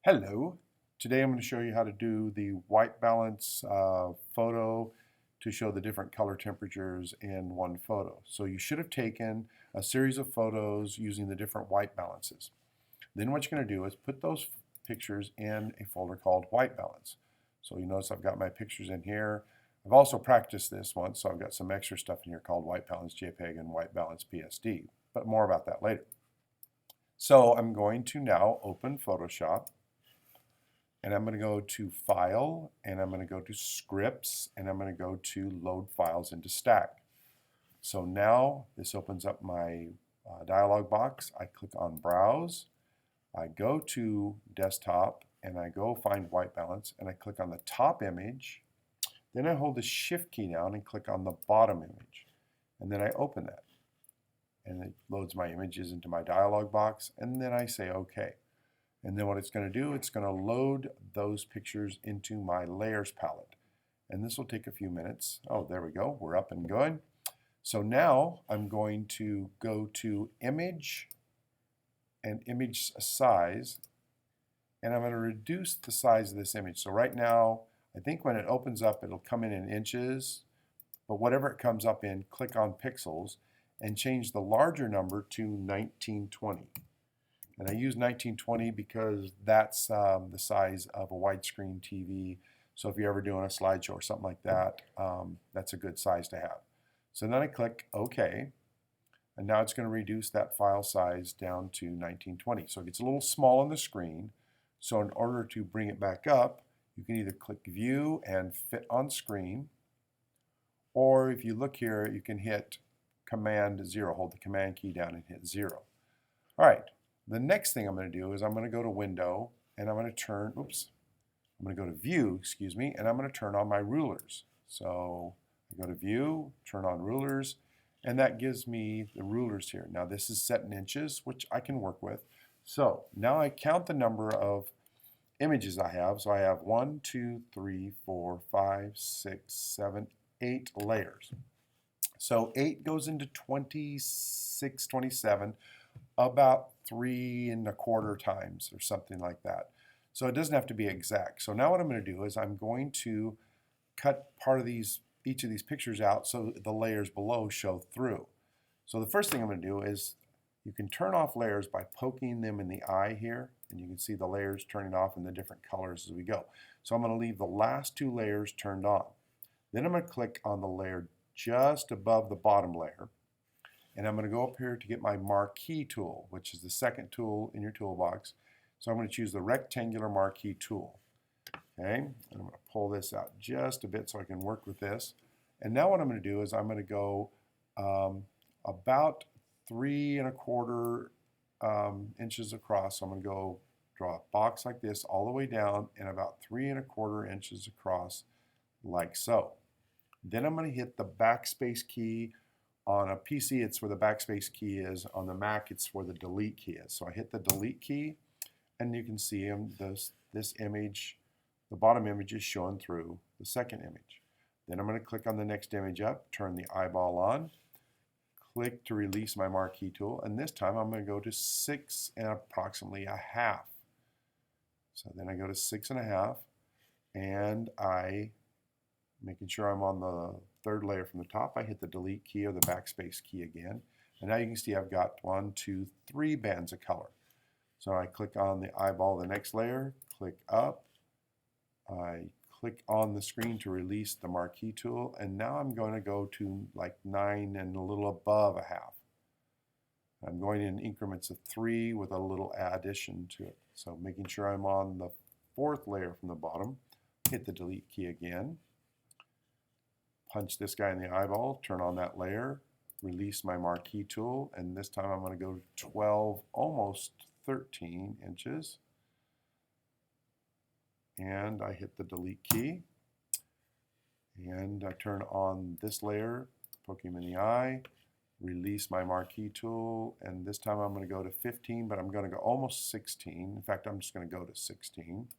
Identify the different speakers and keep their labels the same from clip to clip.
Speaker 1: Hello. Today I'm going to show you how to do the white balance photo to show the different color temperatures in one photo. So you should have taken a series of photos using the different white balances. Then what you're going to do is put those pictures in a folder called white balance. So you notice I've got my pictures in here. I've also practiced this once, so I've got some extra stuff in here called white balance JPEG and white balance PSD, but more about that later. So I'm going to now open Photoshop. And I'm going to go to File, and I'm going to go to Scripts, and I'm going to go to Load Files into Stack. So now this opens up my dialog box. I click on Browse. I go to Desktop, and I go find White Balance, and I click on the top image. Then I hold the Shift key down and click on the bottom image. And then I open that. And it loads my images into my dialog box, and then I say OK. And then what it's going to do, it's going to load those pictures into my layers palette. And this will take a few minutes. Oh, there we go. We're up and going. So now I'm going to go to Image and Image Size. And I'm going to reduce the size of this image. So right now, I think when it opens up, it'll come in inches. But whatever it comes up in, click on Pixels and change the larger number to 1920. And I use 1920 because that's the size of a widescreen TV. So if you're ever doing a slideshow or something like that, that's a good size to have. So then I click OK. And now it's going to reduce that file size down to 1920. So it gets a little small on the screen. So in order to bring it back up, you can either click View and Fit on Screen. Or if you look here, you can hit Command 0. Hold the Command key down and hit 0. All right. The next thing I'm going to do is I'm going to go to Window, and I'm going to turn, I'm going to go to View, and I'm going to turn on my rulers. So I go to View, turn on rulers, and that gives me the rulers here. Now this is set in inches, which I can work with. So now I count the number of images I have. So I have 1, 2, 3, 4, 5, 6, 7, 8 layers. So 8 goes into 26, 27, about 3¼ times or something like that. So it doesn't have to be exact. So now what I'm going to do is I'm going to cut part of each of these pictures out so the layers below show through. So the first thing I'm going to do is you can turn off layers by poking them in the eye here, and you can see the layers turning off in the different colors as we go. So I'm going to leave the last 2 layers turned on. Then I'm going to click on the layer just above the bottom layer. And I'm going to go up here to get my marquee tool, which is the second tool in your toolbox. So I'm going to choose the rectangular marquee tool. Okay, and I'm going to pull this out just a bit so I can work with this. And now what I'm going to do is I'm going to go about 3¼ inches across. So I'm going to go draw a box like this all the way down and about 3¼ inches across like so. Then I'm going to hit the backspace key. On a PC, it's where the backspace key is. On the Mac, it's where the delete key is. So I hit the delete key, and you can see this image, the bottom image is showing through the second image. Then I'm going to click on the next image up, turn the eyeball on, click to release my marquee tool, and this time I'm going to go to 6 and approximately a half. So then I go to 6½, and making sure I'm on the third layer from the top, I hit the delete key or the backspace key again. And now you can see I've got 1, 2, 3 bands of color. So I click on the eyeball, the next layer, click up. I click on the screen to release the marquee tool. And now I'm going to go to like 9 and a little above a half. I'm going in increments of 3 with a little addition to it. So making sure I'm on the 4th layer from the bottom, hit the delete key again. Punch this guy in the eyeball, turn on that layer, release my marquee tool, and this time I'm going to go to 12, almost 13 inches. And I hit the delete key. And I turn on this layer, poke him in the eye, release my marquee tool, and this time I'm going to go to 15, but I'm going to go almost 16. In fact, I'm just going to go to 16.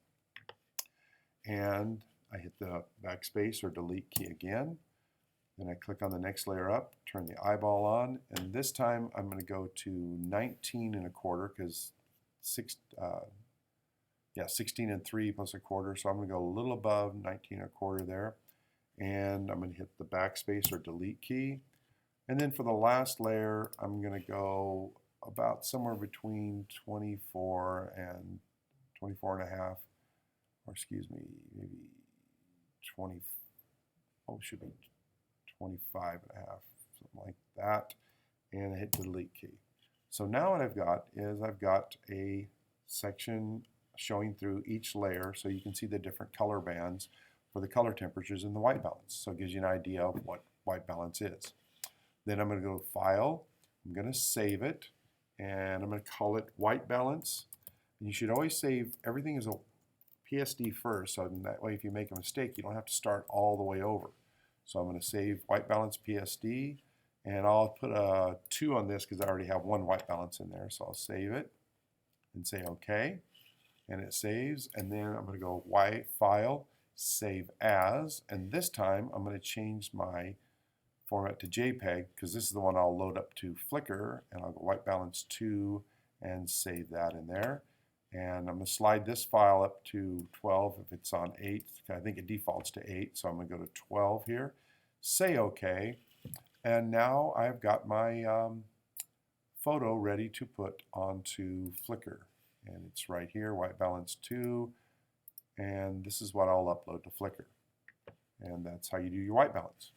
Speaker 1: And I hit the backspace or delete key again. Then I click on the next layer up, turn the eyeball on, and this time I'm going to go to 19¼ because yeah, 16 and 3 plus a quarter. So I'm going to go a little above 19 and a quarter there. And I'm going to hit the backspace or delete key. And then for the last layer, I'm going to go about somewhere between 24 and 24 and a half, or excuse me, maybe 20, oh, should be 25 and a half, something like that. And I hit the delete key. So now what I've got is I've got a section showing through each layer so you can see the different color bands for the color temperatures in the white balance. So it gives you an idea of what white balance is. Then I'm going to go to File, I'm going to save it, and I'm going to call it white balance. And you should always save everything as a PSD first, so that way if you make a mistake you don't have to start all the way over. So I'm going to save white balance PSD, and I'll put a 2 on this because I already have one white balance in there. So I'll save it and say OK, and it saves. And then I'm going to go white File, Save As, and this time I'm going to change my format to JPEG because this is the one I'll load up to Flickr, and I'll go white balance 2 and save that in there. And I'm going to slide this file up to 12 if it's on 8. I think it defaults to 8, so I'm going to go to 12 here. Say OK. And now I've got my photo ready to put onto Flickr. And it's right here, white balance 2. And this is what I'll upload to Flickr. And that's how you do your white balance.